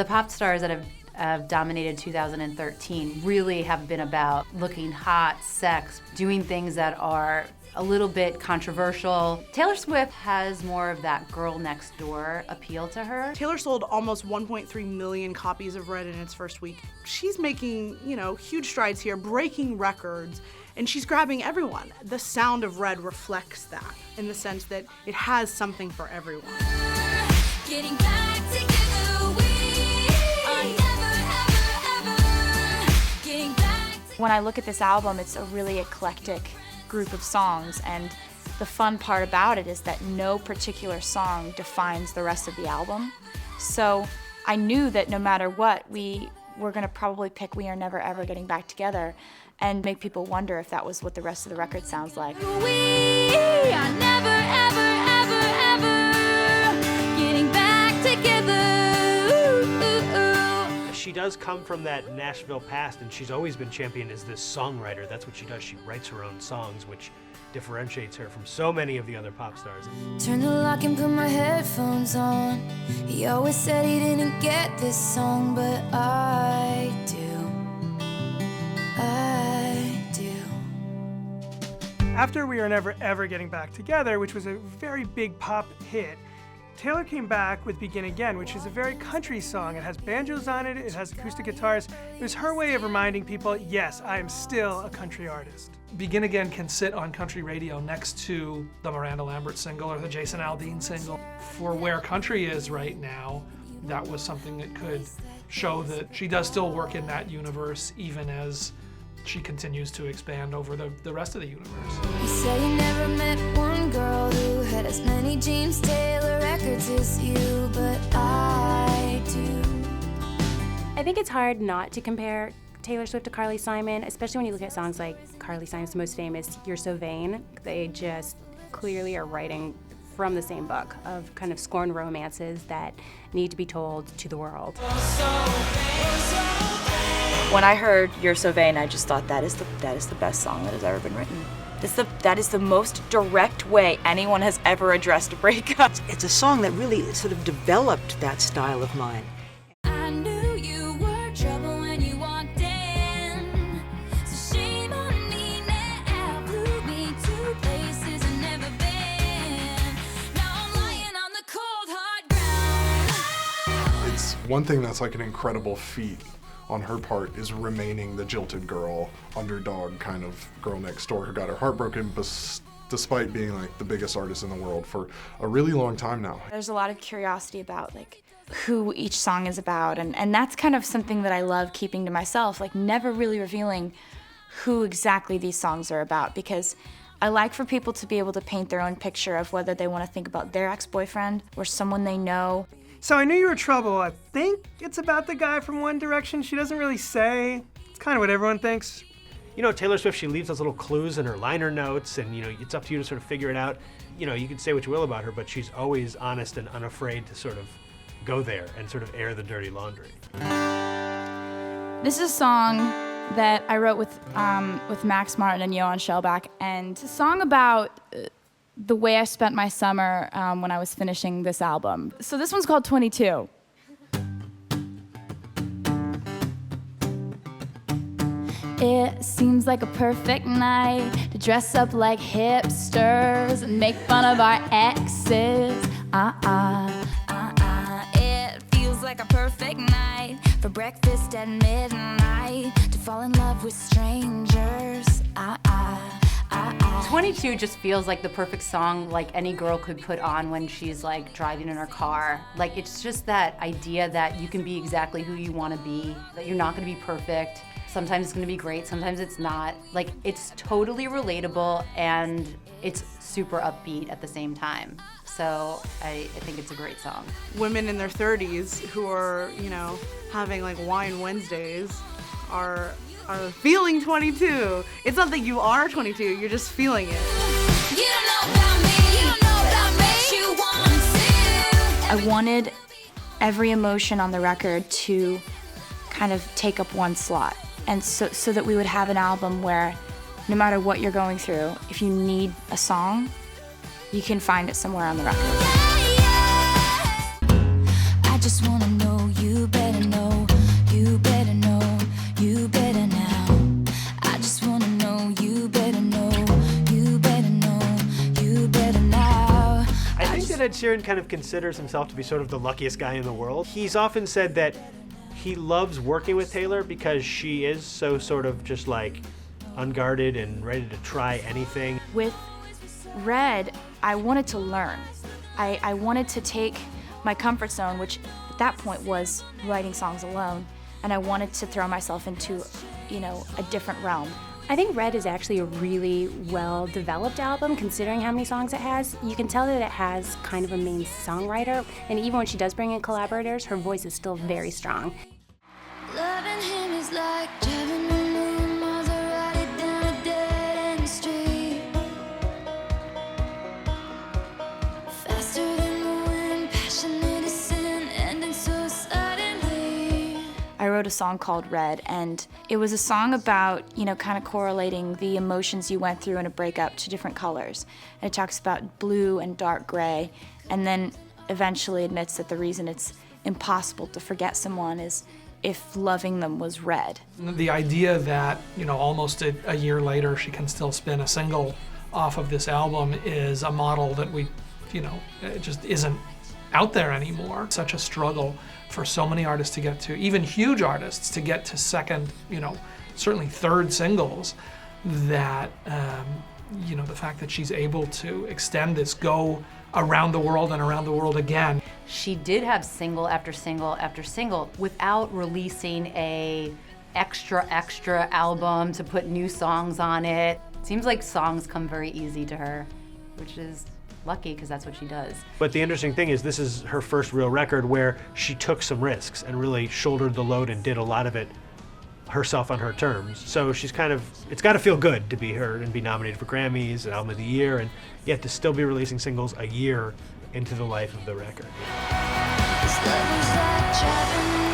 The pop stars that have dominated 2013 really have been about looking hot, sex, doing things that are a little bit controversial. Taylor Swift has more of that girl next door appeal to her. Taylor sold almost 1.3 million copies of Red in its first week. She's making, huge strides here, breaking records, and she's grabbing everyone. The sound of Red reflects that in the sense that it has something for everyone. Getting back together, we are never, ever, ever getting back together. When I look at this album, it's a really eclectic group of songs, and the fun part about it is that no particular song defines the rest of the album. So I knew that no matter what, we were going to probably pick We Are Never Ever Getting Back Together and make people wonder if that was what the rest of the record sounds like. We are never, ever, ever, ever getting back together. Ooh, ooh, ooh. She does come from that Nashville past, and she's always been championed as this songwriter. That's what she does. She writes her own songs, which differentiates her from so many of the other pop stars. Turn the lock and put my headphones on. He always said he didn't get this song, but I do. I do. After We Are Never Ever Getting Back Together, which was a very big pop hit, Taylor came back with Begin Again, which is a very country song. It has banjos on it, it has acoustic guitars. It was her way of reminding people, yes, I am still a country artist. Begin Again can sit on country radio next to the Miranda Lambert single or the Jason Aldean single. For where country is right now, that was something that could show that she does still work in that universe, even as she continues to expand over the rest of the universe. You say you never met one girl who had as many James Taylor records as you, but I do. I think it's hard not to compare Taylor Swift to Carly Simon, especially when you look at songs like Carly Simon's most famous, You're So Vain. They just clearly are writing from the same book of kind of scorned romances that need to be told to the world. When I heard You're So Vain, I just thought that is the best song that has ever been written. That is the most direct way anyone has ever addressed a breakup. It's a song that really sort of developed that style of mine. I knew you were trouble when you walked in. So shame on me now. Blew me to places I've never been. Now I'm lying on the cold, hard ground. It's one thing that's like an incredible feat on her part is remaining the jilted girl, underdog kind of girl next door who got her heart broken despite being like the biggest artist in the world for a really long time now. There's a lot of curiosity about like who each song is about, and that's kind of something that I love keeping to myself, like never really revealing who exactly these songs are about, because I like for people to be able to paint their own picture of whether they want to think about their ex-boyfriend or someone they know. So I Knew You Were Trouble, I think it's about the guy from One Direction. She doesn't really say. It's kind of what everyone thinks. Taylor Swift, she leaves those little clues in her liner notes, and it's up to you to sort of figure it out. You can say what you will about her, but she's always honest and unafraid to sort of go there and sort of air the dirty laundry. This is a song that I wrote with Max Martin and Johan Shellback, and it's a song about the way I spent my summer when I was finishing this album. So this one's called 22. It seems like a perfect night to dress up like hipsters and make fun of our exes. It feels like a perfect night for breakfast at midnight to fall in love with strangers. 22 just feels like the perfect song like any girl could put on when she's like driving in her car. Like it's just that idea that you can be exactly who you want to be, that you're not going to be perfect. Sometimes it's going to be great, sometimes it's not. Like it's totally relatable and it's super upbeat at the same time. So I think it's a great song. Women in their 30s who are, having like wine Wednesdays are feeling 22. It's not that you are 22, you're just feeling it. You don't know about me, you don't know about me. You want to. I wanted every emotion on the record to kind of take up one slot, and so that we would have an album where no matter what you're going through, if you need a song, you can find it somewhere on the record. I just want to know you better Sheeran kind of considers himself to be sort of the luckiest guy in the world. He's often said that he loves working with Taylor because she is so sort of just like unguarded and ready to try anything. With Red, I wanted to learn. I wanted to take my comfort zone, which at that point was writing songs alone, and I wanted to throw myself into, a different realm. I think Red is actually a really well-developed album, considering how many songs it has. You can tell that it has kind of a main songwriter, and even when she does bring in collaborators, her voice is still very strong. Loving him is like driving a million miles or riding down a dead-end street. Faster than the wind, passionate as sin, ending so suddenly. I wrote a song called Red, and it was a song about, kind of correlating the emotions you went through in a breakup to different colors. And it talks about blue and dark gray, and then eventually admits that the reason it's impossible to forget someone is if loving them was red. The idea that, almost a year later she can still spin a single off of this album is a model that it just isn't out there anymore. Such a struggle for so many artists to get to, even huge artists, to get to second, certainly third singles, that, the fact that she's able to extend this, go around the world and around the world again. She did have single after single after single without releasing a extra album to put new songs on it. Seems like songs come very easy to her, which is lucky because that's what she does. But the interesting thing is this is her first real record where she took some risks and really shouldered the load and did a lot of it herself on her terms. So she's it's got to feel good to be her and be nominated for Grammys and Album of the Year, and yet to still be releasing singles a year into the life of the record. This love was like driving